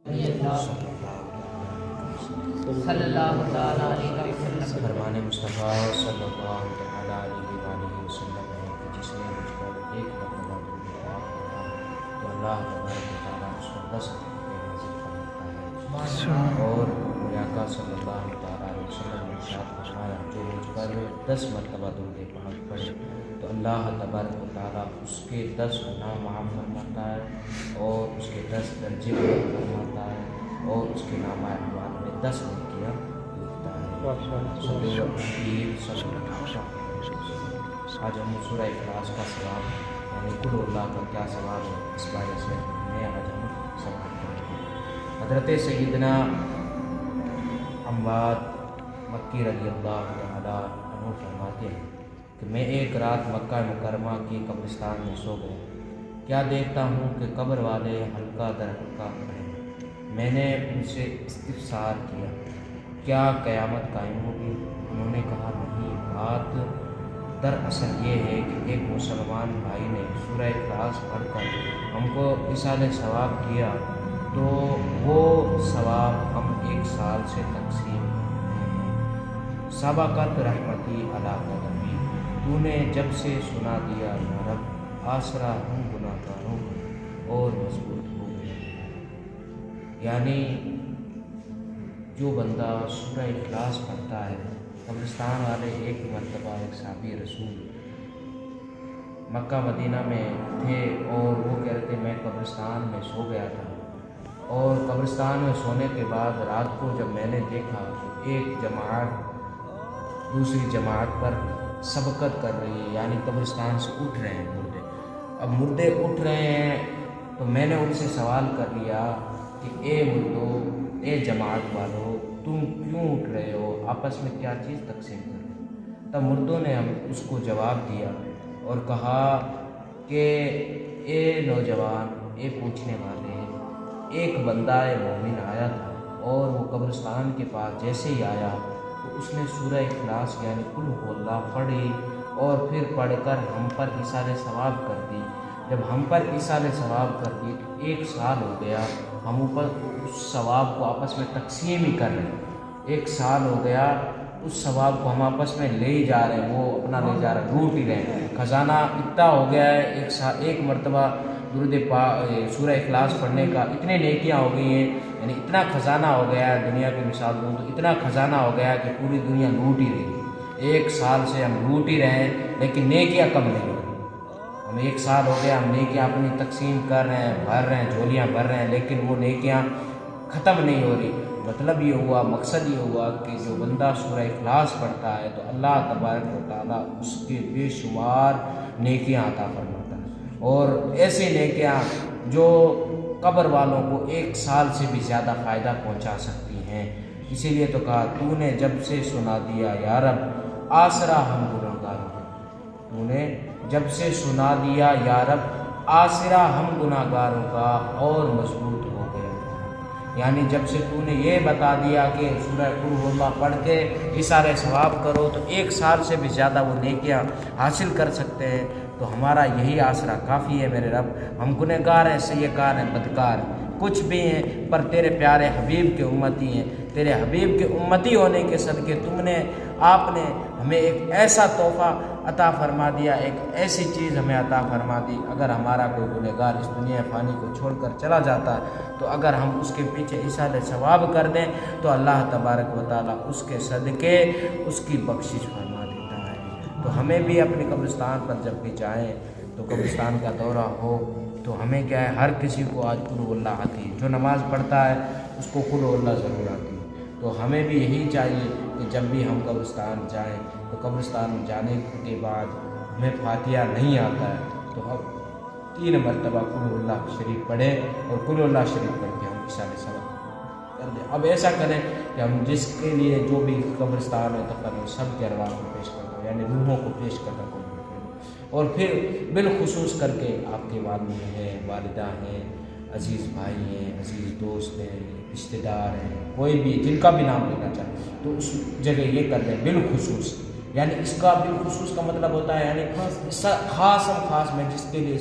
صلی اللہ تعالیٰ علیہ وسلم فرمان مصطفیٰ صلی اللہ تعالیٰ علیہ وآلہ وسلم ہے کہ جس نے مجھ پر ایک مرتبہ درود پاک پڑھا تو اللہ تبارک و تعالیٰ اس کو 10 مرتبے نازل فرماتا ہے۔ اور میرے آقا صلی اللہ تعالیٰ علیہ وسلم نے ارشاد فرمایا جو مجھ پر 10 مرتبہ درود پاک پڑھے تو اللہ تبارک و تعالیٰ اس کے 10 گناہ معاف فرماتا ہے اور اس کے 10 درجے بلند فرماتا ہے اور اس کے نامہ اعمال میں 10 نیکیاں لکھتا ہے۔ آج ہم سورہ اخلاص کا ثواب یعنی قل اللہ کا کیا ثواب ہے اس بارے سے آج ہم سوال کریں گے۔ حضرت سیدنا عماد مکی رضی اللہ تعالیٰ عنہ فرماتے ہیں کہ میں ایک رات مکہ مکرمہ کی قبرستان میں سو گیا، کیا دیکھتا ہوں کہ قبر والے حلقہ در حلقہ کھڑے ہیں۔ میں نے ان سے استفسار کیا کیا قیامت قائم ہوگی؟ انہوں نے کہا نہیں، بات دراصل یہ ہے کہ ایک مسلمان بھائی نے سورہ اخلاص پڑھ کر ہم کو ایصال ثواب کیا تو وہ ثواب ہم 1 سال سے تقسیم کرتے ہیں۔ سبقت رحمتی علی قدمی، تو نے جب سے سنا دیا یا رب آسرا ہم گناہ گاروں اور مضبوط ہو گئے۔ یعنی جو بندہ سورہ اخلاص پڑھتا ہے، قبرستان والے ایک مرتبہ ایک صحابی رسول مکہ مدینہ میں تھے اور وہ کہہ رہے تھے میں قبرستان میں سو گیا تھا، اور قبرستان میں سونے کے بعد رات کو جب میں نے دیکھا تو ایک جماعت دوسری جماعت پر سبقت کر رہی ہے، یعنی قبرستان سے اٹھ رہے ہیں مردے۔ اب مردے اٹھ رہے ہیں تو میں نے ان سے سوال کر لیا کہ اے مردو، اے جماعت والو، تم کیوں اٹھ رہے ہو؟ آپس میں کیا چیز تقسیم کر رہے ہو؟ تب مردوں نے ہم اس کو جواب دیا اور کہا کہ اے نوجوان، اے پوچھنے والے، ایک بندہ مومن آیا تھا اور وہ قبرستان کے پاس جیسے ہی آیا تو اس نے سورہ اخلاص یعنی قل هو اللہ پڑھی اور پھر پڑھ کر ہم پر ایصال ثواب کر دی۔ جب ہم پر ایصال ثواب کر دی تو 1 سال ہو گیا، ہم اوپر اس ثواب کو آپس میں تقسیم ہی کر رہے ہیں۔ 1 سال ہو گیا، اس ثواب کو ہم آپس میں لے ہی جا رہے ہیں، وہ اپنا لے جا رہے ہیں، لوٹ ہی رہے ہیں۔ خزانہ اتنا ہو گیا ہے، ایک مرتبہ درود سورہ اخلاص پڑھنے کا اتنے نیکیاں ہو گئی ہیں، یعنی اتنا خزانہ ہو گیا ہے، دنیا کی مثال دوں تو اتنا خزانہ ہو گیا ہے کہ پوری دنیا لوٹ ہی رہی ہے۔ 1 سال سے ہم لوٹ ہی رہے ہیں لیکن نیکیاں کم نہیں ہو رہی۔ ہم 1 سال ہو گیا، ہم نیکیاں اپنی تقسیم کر رہے ہیں، بھر رہے ہیں، جھولیاں بھر رہے ہیں، لیکن وہ نیکیاں ختم نہیں ہو رہی۔ مطلب یہ ہوا، مقصد یہ ہوا کہ جو بندہ سورہ اخلاص پڑھتا ہے تو اللہ تبارک و تعالیٰ اس کے بے شمار نیکیاں عطا فرماتا ہے، اور ایسی نیکیاں جو قبر والوں کو 1 سال سے بھی زیادہ فائدہ پہنچا سکتی ہیں۔ اسی لیے تو کہا تو نے جب سے سنا دیا یا رب آسرا ہم گناہگاروں کا، تو نے جب سے سنا دیا یا رب آسرا ہم گناہگاروں کا اور مضبوط ہو گئے۔ یعنی جب سے تو نے یہ بتا دیا کہ سورہ قل هو اللہ پڑھ کے ایصال ثواب کرو تو 1 سال سے بھی زیادہ وہ نیکیاں حاصل کر سکتے ہیں، تو ہمارا یہی آسرا کافی ہے میرے رب۔ ہم گنہگار ہیں، سیئکار ہیں، بدکار ہیں، کچھ بھی ہیں پر تیرے پیارے حبیب کے امتی ہیں۔ تیرے حبیب کے امتی ہونے کے صدقے آپ نے ہمیں ایک ایسا تحفہ عطا فرما دیا، ایک ایسی چیز ہمیں عطا فرما دی۔ اگر ہمارا کوئی گنہگار اس دنیا فانی کو چھوڑ کر چلا جاتا ہے تو اگر ہم اس کے پیچھے ایصال ثواب کر دیں تو اللہ تبارک و تعالیٰ اس کے صدقے اس کی بخشش فرما دیتا ہے۔ تو ہمیں بھی اپنی قبرستان پر جب بھی جائیں تو قبرستان کا دورہ ہو تو ہمیں کیا ہے، ہر کسی کو آج قل هو اللہ آتی ہے، جو نماز پڑھتا ہے اس کو قل هو اللہ ضرور آتی ہے۔ تو ہمیں بھی یہی چاہیے کہ جب بھی ہم قبرستان جائیں تو قبرستان جانے کے بعد ہمیں فاتحہ نہیں آتا ہے تو ہم 3 مرتبہ قل هو اللہ شریف پڑھیں اور قل هو اللہ شریف پڑھ کے ہم ایصال ثواب کر دیں۔ اب ایسا کریں کہ ہم جس کے لیے جو بھی قبرستان میں دفن ہو سب کے ارواح کو پیش کر دیں، یعنی روحوں کو پیش کرنا کو، اور پھر بالخصوص کر کے آپ کے والد ہیں، والدہ ہیں، عزیز بھائی ہیں، عزیز دوست ہیں، رشتہ دار ہیں، کوئی بھی جن کا بھی نام لینا چاہے تو اس جگہ یہ کر دیں بالخصوص۔ یعنی اس کا بالخصوص کا مطلب ہوتا ہے یعنی خاص میں جس کے لیے